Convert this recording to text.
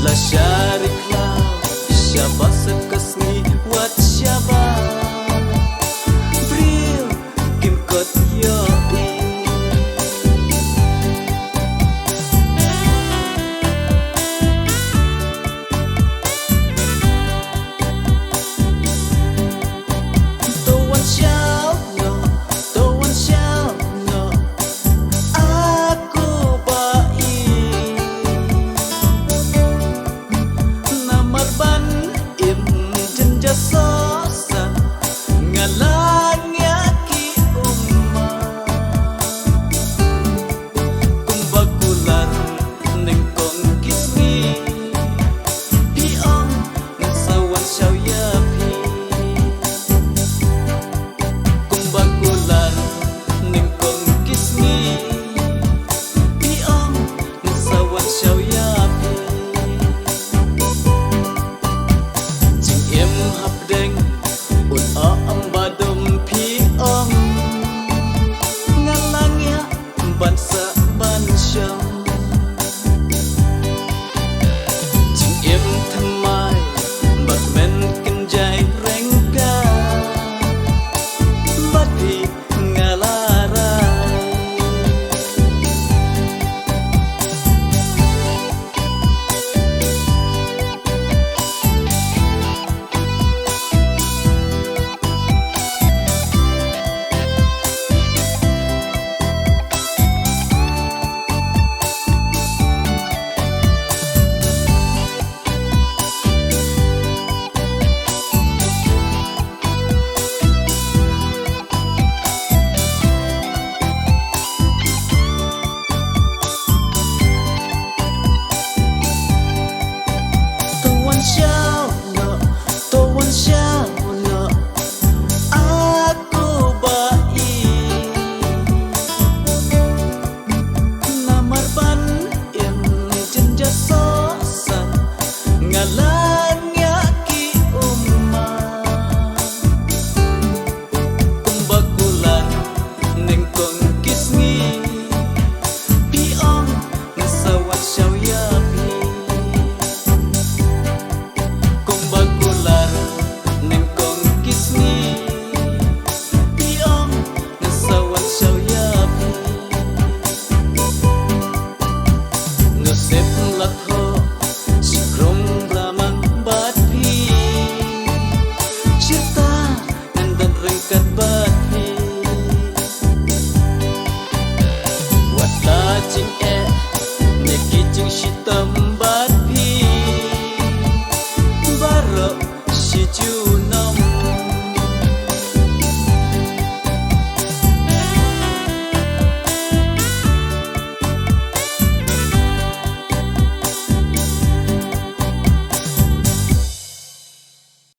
La syarik lau syaba sekasni wat syaba Bril kim kot yoi Tawan syau no, tawan syau no Aku baik Namar ban im jenja sosa Ngalangnya ki umma Kumbakulan nengkong kisni Piong nasawan syau yapi Kumbakulan nengkong kisni Piong nasawan syau yapi Em hấp đinh út ở âm ba đông phi ông ngang lang ya ban sa ban sham ching em tham mai bạc men kinh jai reng ka bát phi ngalarai Syau no, tawan syau no Aku baik Namar ban im jenja sosa Ngalangnya ki umma Kumbakulan nengkong kisni Piong nasawat syau yapi Kumbakulan nengkong kisni Piong nasawan syau yapi Nusip latho Sikrom lamang bat pi Syirta nandan rengkat bat pi Wata jing Neki jing shitam bat pi Barok si ju